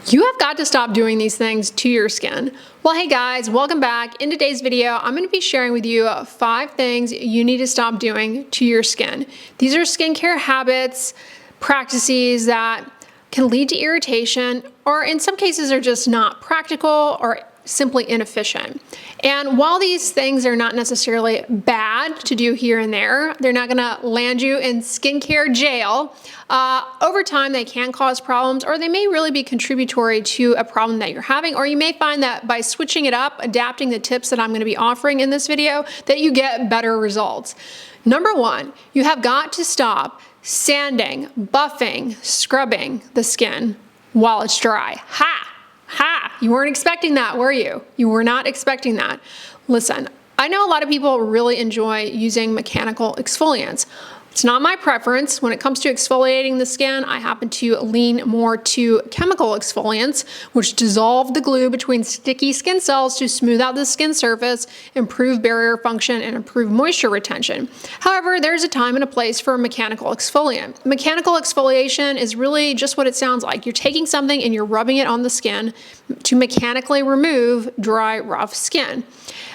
You have got to stop doing these things to your skin. Well, hey guys, welcome back. In today's video, I'm going to be sharing with you 5 things you need to stop doing to your skin. These are skincare habits, practices that can lead to irritation, or in some cases are just not practical or simply inefficient. And while these things are not necessarily bad to do here and there, they're not gonna land you in skincare jail. Over time, they can cause problems, or they may really be contributory to a problem that you're having, or you may find that by switching it up, adapting the tips that I'm gonna be offering in this video, that you get better results. Number 1, you have got to stop sanding, buffing, scrubbing the skin while it's dry. Ha! You weren't expecting that, were you? You were not expecting that. Listen, I know a lot of people really enjoy using mechanical exfoliants. It's not my preference. When it comes to exfoliating the skin, I happen to lean more to chemical exfoliants, which dissolve the glue between sticky skin cells to smooth out the skin surface, improve barrier function, and improve moisture retention. However, there's a time and a place for a mechanical exfoliant. Mechanical exfoliation is really just what it sounds like. You're taking something and you're rubbing it on the skin to mechanically remove dry, rough skin.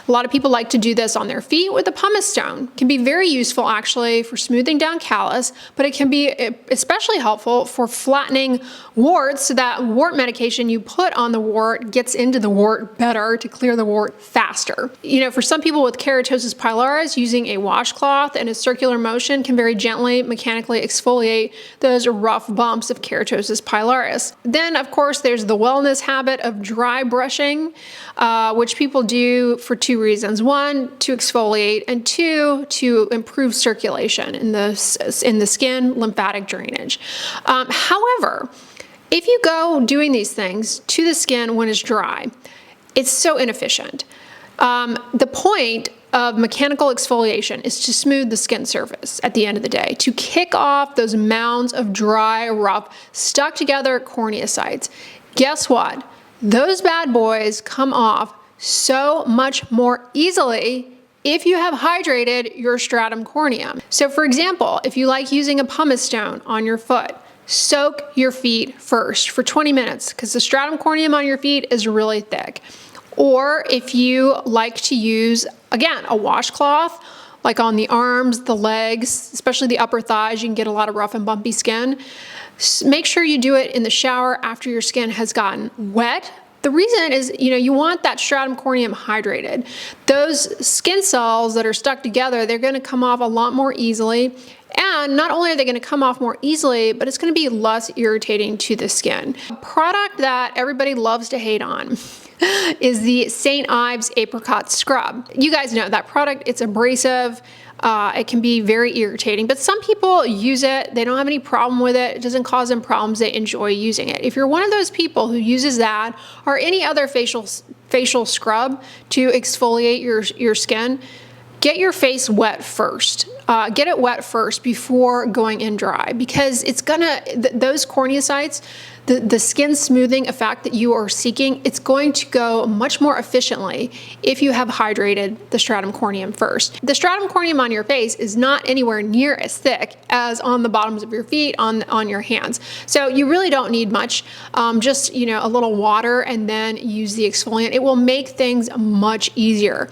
A lot of people like to do this on their feet with a pumice stone. It can be very useful actually for smoothing down callus, but it can be especially helpful for flattening warts so that wart medication you put on the wart gets into the wart better to clear the wart faster. You know, for some people with keratosis pilaris, using a washcloth and a circular motion can very gently mechanically exfoliate those rough bumps of keratosis pilaris. Then, of course, there's the wellness habit of dry brushing, which people do for 2 reasons. 1, to exfoliate, and 2, to improve circulation in the skin, lymphatic drainage. However, if you go doing these things to the skin when it's dry, it's so inefficient. The point of mechanical exfoliation is to smooth the skin surface at the end of the day, to kick off those mounds of dry, rough, stuck together corneocytes. Guess what? Those bad boys come off so much more easily if you have hydrated your stratum corneum. So for example, if you like using a pumice stone on your foot, soak your feet first for 20 minutes because the stratum corneum on your feet is really thick. Or if you like to use, again, a washcloth, like on the arms, the legs, especially the upper thighs, you can get a lot of rough and bumpy skin. Make sure you do it in the shower after your skin has gotten wet. The reason is, you want that stratum corneum hydrated. Those skin cells that are stuck together, they're gonna come off a lot more easily. And not only are they gonna come off more easily, but it's gonna be less irritating to the skin. A product that everybody loves to hate on is the St. Ives Apricot Scrub. You guys know that product, it's abrasive. It can be very irritating, but some people use it. They don't have any problem with it. It doesn't cause them problems. They enjoy using it. If you're one of those people who uses that or any other facial scrub to exfoliate your skin, get your face wet first. Get it wet first before going in dry, because it's those corneocytes, the skin smoothing effect that you are seeking, it's going to go much more efficiently if you have hydrated the stratum corneum first. The stratum corneum on your face is not anywhere near as thick as on the bottoms of your feet, on your hands. So you really don't need much, just a little water and then use the exfoliant. It will make things much easier.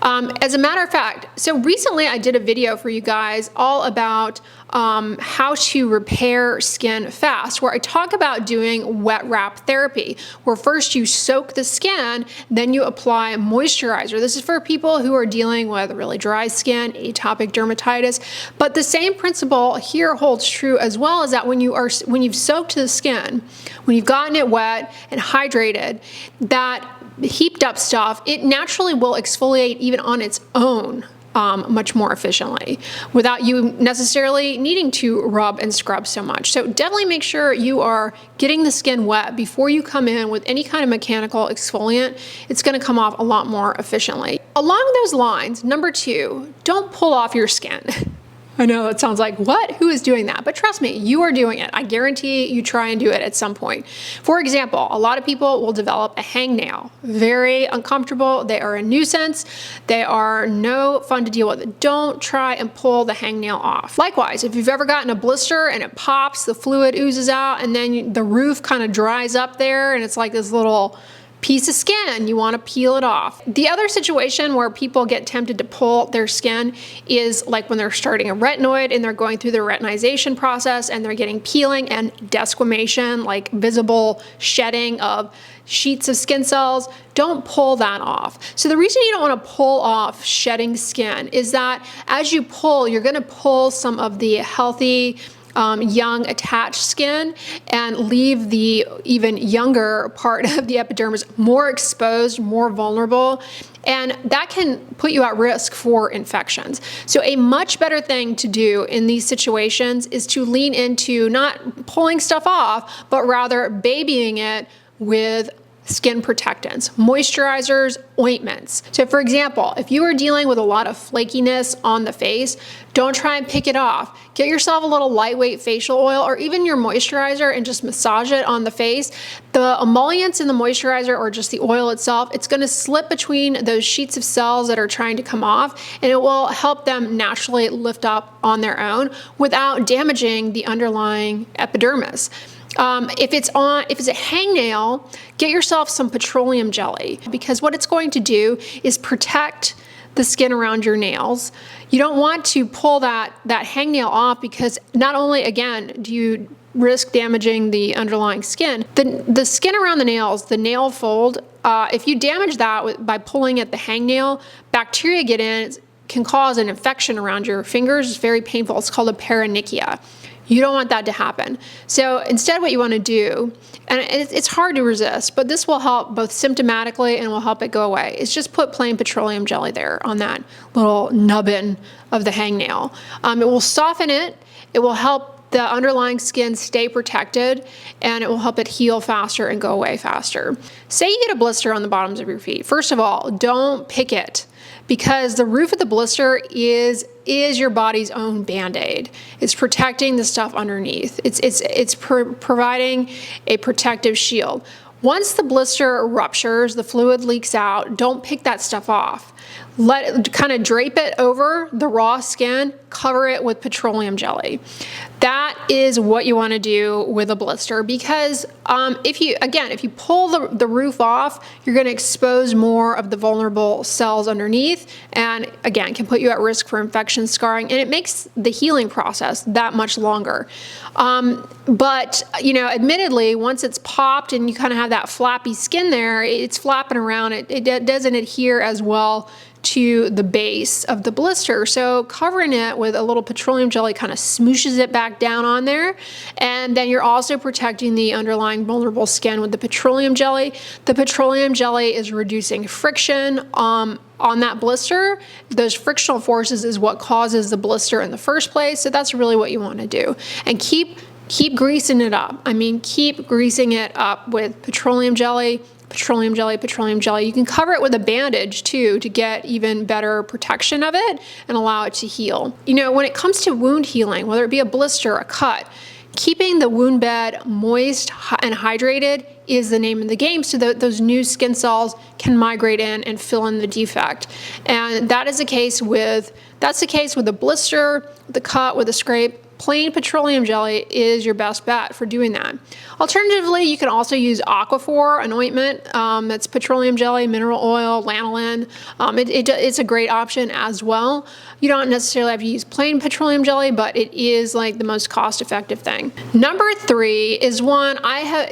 As a matter of fact, so recently I did a video for you guys all about how to repair skin fast, where I talk about doing wet wrap therapy, where first you soak the skin, then you apply moisturizer. This is for people who are dealing with really dry skin, atopic dermatitis, but the same principle here holds true as well, is that when you've soaked the skin, when you've gotten it wet and hydrated, that heaped up stuff, it naturally will exfoliate even on its own. Much more efficiently without you necessarily needing to rub and scrub so much. So definitely make sure you are getting the skin wet before you come in with any kind of mechanical exfoliant. It's going to come off a lot more efficiently. Along those lines, number 2, don't pull off your skin. I know it sounds like, what? Who is doing that? But trust me, you are doing it. I guarantee you try and do it at some point. For example, a lot of people will develop a hangnail. Very uncomfortable. They are a nuisance. They are no fun to deal with. Don't try and pull the hangnail off. Likewise, if you've ever gotten a blister and it pops, the fluid oozes out, and then the roof kind of dries up there, and it's like this little piece of skin, you want to peel it off. The other situation where people get tempted to pull their skin is like when they're starting a retinoid and they're going through the retinization process and they're getting peeling and desquamation, like visible shedding of sheets of skin cells. Don't pull that off. So the reason you don't want to pull off shedding skin is that as you pull, you're going to pull some of the healthy young attached skin and leave the even younger part of the epidermis more exposed, more vulnerable, and that can put you at risk for infections. So a much better thing to do in these situations is to lean into not pulling stuff off, but rather babying it with skin protectants, moisturizers, ointments. So for example, if you are dealing with a lot of flakiness on the face, don't try and pick it off. Get yourself a little lightweight facial oil or even your moisturizer and just massage it on the face. The emollients in the moisturizer or just the oil itself, it's gonna slip between those sheets of cells that are trying to come off, and it will help them naturally lift up on their own without damaging the underlying epidermis. If it's a hangnail, get yourself some petroleum jelly, because what it's going to do is protect the skin around your nails. You don't want to pull that hangnail off, because not only, again, do you risk damaging the underlying skin, the skin around the nails, the nail fold, if you damage that by pulling at the hangnail, bacteria get in, can cause an infection around your fingers. It's very painful. It's called a paronychia. You don't want that to happen. So instead what you want to do, and it's hard to resist, but this will help both symptomatically and will help it go away, is just put plain petroleum jelly there on that little nubbin of the hangnail. It will soften it. It will help the underlying skin stay protected, and it will help it heal faster and go away faster. Say you get a blister on the bottoms of your feet. First of all, don't pick it, because the roof of the blister is your body's own Band-Aid. It's protecting the stuff underneath. It's providing a protective shield. Once the blister ruptures, the fluid leaks out, don't pick that stuff off. Kind of drape it over the raw skin, cover it with petroleum jelly. That is what you want to do with a blister, because if you pull the roof off, you're going to expose more of the vulnerable cells underneath, and again, can put you at risk for infection, scarring, and it makes the healing process that much longer. But admittedly, once it's popped and you kind of have that flappy skin there, it's flapping around. It doesn't adhere as well to the base of the blister. So covering it with a little petroleum jelly kind of smooshes it back down on there. And then you're also protecting the underlying vulnerable skin with the petroleum jelly. The petroleum jelly is reducing friction on that blister. Those frictional forces is what causes the blister in the first place. So that's really what you want to do. And keep greasing it up. I mean, keep greasing it up with petroleum jelly, petroleum jelly, petroleum jelly. You can cover it with a bandage too to get even better protection of it and allow it to heal. When it comes to wound healing, whether it be a blister, a cut, keeping the wound bed moist and hydrated is the name of the game, so that those new skin cells can migrate in and fill in the defect. And that's the case with a blister, the cut, with a scrape. Plain petroleum jelly is your best bet for doing that. Alternatively, you can also use Aquaphor, an ointment that's petroleum jelly, mineral oil, lanolin. It's a great option as well. You don't necessarily have to use plain petroleum jelly, but it is like the most cost-effective thing. Number 3 is one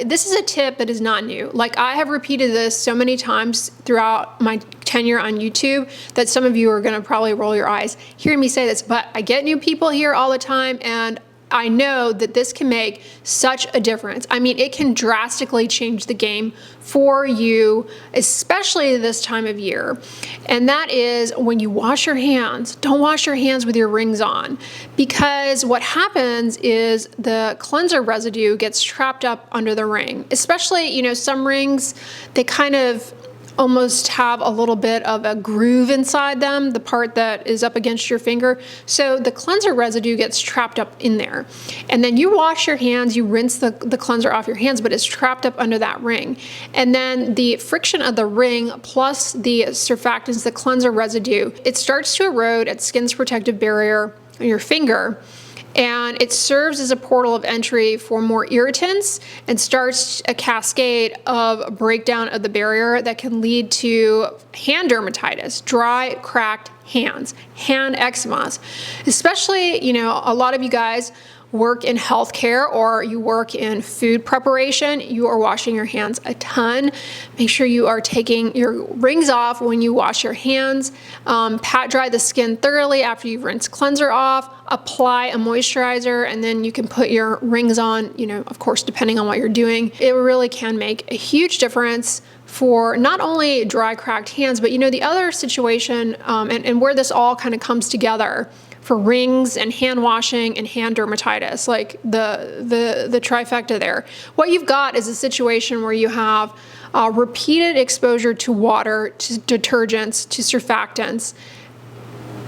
this is a tip that is not new. Like, I have repeated this so many times throughout my tenure on YouTube that some of you are gonna probably roll your eyes hearing me say this, but I get new people here all the time, and I know that this can make such a difference. I mean, it can drastically change the game for you, especially this time of year. And that is when you wash your hands. Don't wash your hands with your rings on, because what happens is the cleanser residue gets trapped up under the ring. Especially, some rings, they kind of almost have a little bit of a groove inside them, the part that is up against your finger. So the cleanser residue gets trapped up in there. And then you wash your hands, you rinse the cleanser off your hands, but it's trapped up under that ring. And then the friction of the ring plus the surfactants, the cleanser residue, it starts to erode at skin's protective barrier on your finger. And it serves as a portal of entry for more irritants and starts a cascade of breakdown of the barrier that can lead to hand dermatitis, dry, cracked hands, hand eczemas. Especially, you know, a lot of you guys work in healthcare or you work in food preparation, you are washing your hands a ton. Make sure you are taking your rings off when you wash your hands. Pat dry the skin thoroughly after you've rinsed cleanser off. Apply a moisturizer, and then you can put your rings on, you know, of course, depending on what you're doing. It really can make a huge difference for not only dry, cracked hands, but you know, the other situation and where this all kind of comes together for rings and hand washing and hand dermatitis, like the trifecta there. What you've got is a situation where you have repeated exposure to water, to detergents, to surfactants.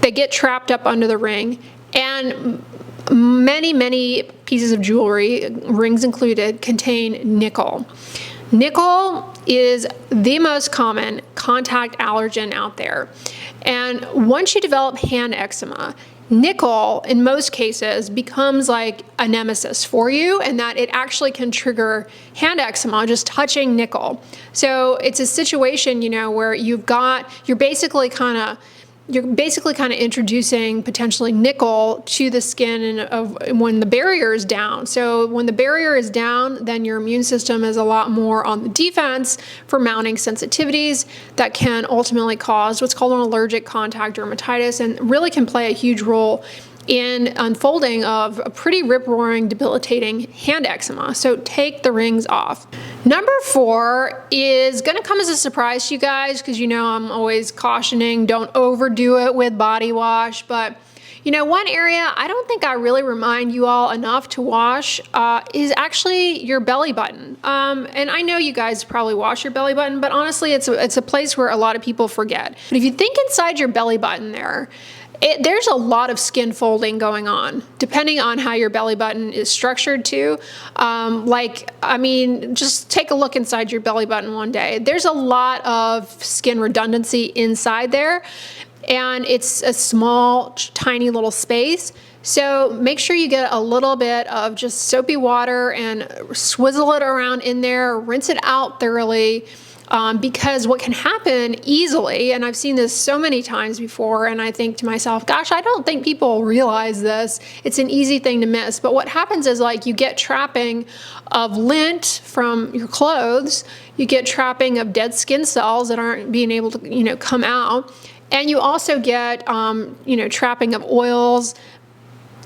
They get trapped up under the ring, and many pieces of jewelry, rings included, contain nickel. Nickel is the most common contact allergen out there. And once you develop hand eczema, nickel, in most cases, becomes like a nemesis for you, and that it actually can trigger hand eczema just touching nickel. So it's a situation, you know, where you're basically kind of introducing potentially nickel to the skin when the barrier is down. So when the barrier is down, then your immune system is a lot more on the defense for mounting sensitivities that can ultimately cause what's called an allergic contact dermatitis, and really can play a huge role in unfolding of a pretty rip-roaring, debilitating hand eczema. So take the rings off. Number 4 is gonna come as a surprise to you guys, because you know I'm always cautioning, don't overdo it with body wash, but you know, one area I don't think I really remind you all enough to wash is actually your belly button. And I know you guys probably wash your belly button, but honestly, it's a place where a lot of people forget. But if you think inside your belly button there's a lot of skin folding going on, depending on how your belly button is structured too. Just take a look inside your belly button one day. There's a lot of skin redundancy inside there, and it's a small, tiny little space. So make sure you get a little bit of just soapy water and swizzle it around in there, rinse it out thoroughly. Because what can happen easily, and I've seen this so many times before, and I think to myself, gosh, I don't think people realize this. It's an easy thing to miss. But what happens is, like, you get trapping of lint from your clothes, you get trapping of dead skin cells that aren't being able to, you know, come out, and you also get, trapping of oils,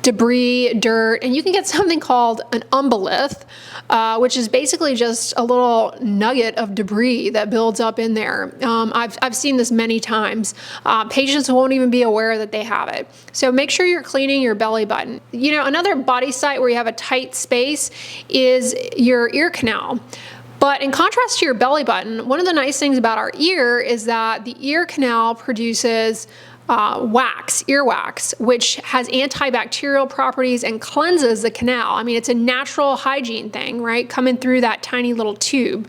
debris, dirt, and you can get something called an umbolith, which is basically just a little nugget of debris that builds up in there. I've seen this many times. Patients won't even be aware that they have it. So make sure you're cleaning your belly button. You know, another body site where you have a tight space is your ear canal. But in contrast to your belly button, one of the nice things about our ear is that the ear canal produces earwax, which has antibacterial properties and cleanses the canal. I mean, it's a natural hygiene thing, right? Coming through that tiny little tube.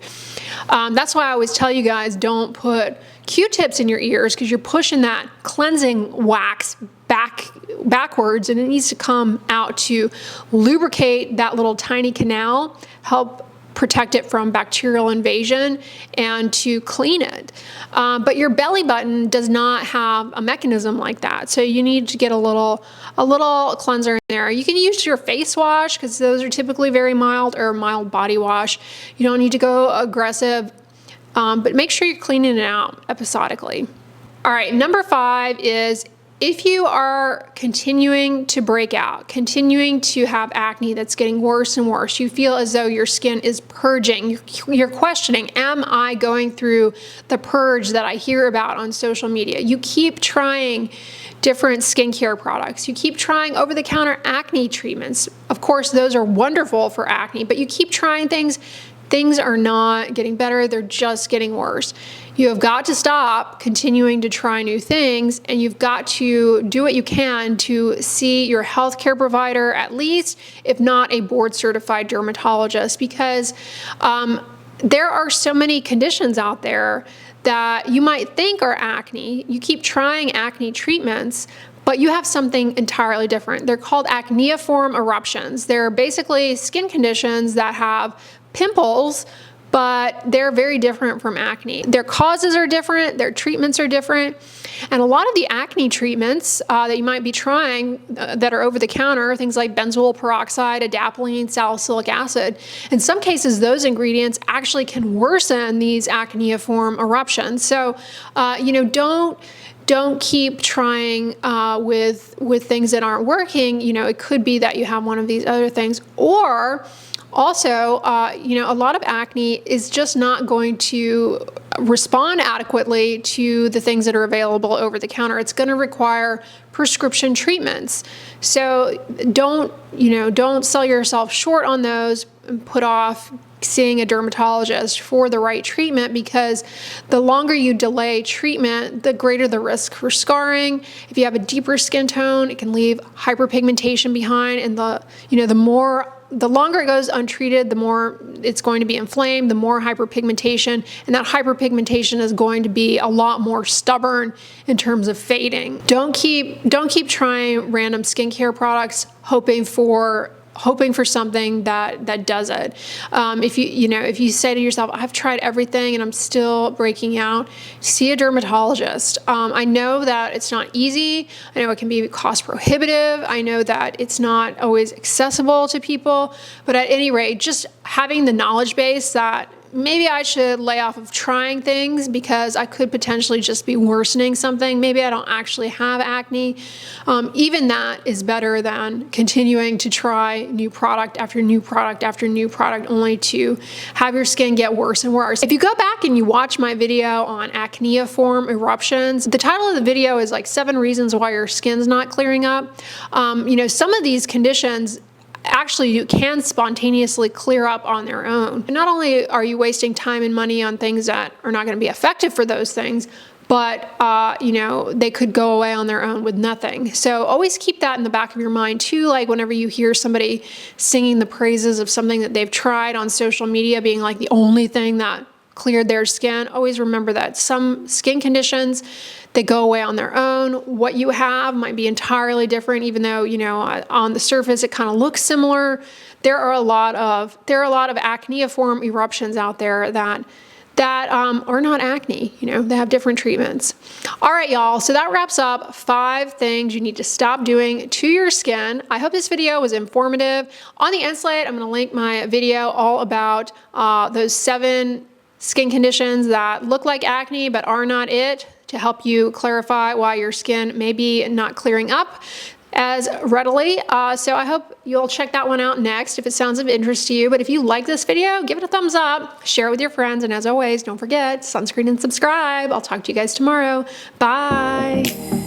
That's why I always tell you guys, don't put Q-tips in your ears, because you're pushing that cleansing wax backwards, and it needs to come out to lubricate that little tiny canal, help protect it from bacterial invasion, and to clean it. But your belly button does not have a mechanism like that. So you need to get a little cleanser in there. You can use your face wash, because those are typically very mild, or mild body wash. You don't need to go aggressive, but make sure you're cleaning it out episodically. All right, number 5 is, if you are continuing to break out, continuing to have acne that's getting worse and worse, you feel as though your skin is purging, you're questioning, am I going through the purge that I hear about on social media? You keep trying different skincare products. You keep trying over-the-counter acne treatments. Of course, those are wonderful for acne, but you keep trying things. things are not getting better, they're just getting worse. You have got to stop continuing to try new things, and you've got to do what you can to see your healthcare provider, at least, if not a board certified dermatologist, because there are so many conditions out there that you might think are acne. You keep trying acne treatments, but you have something entirely different. They're called acneiform eruptions. They're basically skin conditions that have pimples, but they're very different from acne. Their causes are different, their treatments are different, and a lot of the acne treatments that you might be trying that are over the counter, things like benzoyl peroxide, adapalene, salicylic acid, in some cases those ingredients actually can worsen these acneiform eruptions. So, don't keep trying with things that aren't working. It could be that you have one of these other things, or also, a lot of acne is just not going to respond adequately to the things that are available over the counter. It's going to require prescription treatments. So don't sell yourself short on those and put off seeing a dermatologist for the right treatment, because the longer you delay treatment, the greater the risk for scarring. If you have a deeper skin tone, it can leave hyperpigmentation behind, and the longer it goes untreated, the more it's going to be inflamed, the more hyperpigmentation, and that hyperpigmentation is going to be a lot more stubborn in terms of fading. Don't keep trying random skincare products hoping for something that does it. If you say to yourself, I've tried everything and I'm still breaking out, see a dermatologist. I know that it's not easy. I know it can be cost prohibitive. I know that it's not always accessible to people, but at any rate, just having the knowledge base that maybe I should lay off of trying things because I could potentially just be worsening something. Maybe I don't actually have acne. Even that is better than continuing to try new product after new product after new product, only to have your skin get worse and worse. If you go back and you watch my video on acneiform eruptions, the title of the video is like 7 reasons why your skin's not clearing up. Some of these conditions actually you can spontaneously clear up on their own. And not only are you wasting time and money on things that are not going to be effective for those things, but they could go away on their own with nothing. So always keep that in the back of your mind too, like whenever you hear somebody singing the praises of something that they've tried on social media being like the only thing that cleared their skin, always remember that some skin conditions, they go away on their own. What you have might be entirely different, even though, on the surface it kind of looks similar. There are a lot of acneiform eruptions out there that are not acne. They have different treatments. All right, y'all. So that wraps up 5 things you need to stop doing to your skin. I hope this video was informative. On the end slide, I'm going to link my video all about those 7 skin conditions that look like acne but are not it, to help you clarify why your skin may be not clearing up as readily. So I hope you'll check that one out next if it sounds of interest to you. But if you like this video, give it a thumbs up, share it with your friends, and as always, don't forget, sunscreen and subscribe. I'll talk to you guys tomorrow. Bye.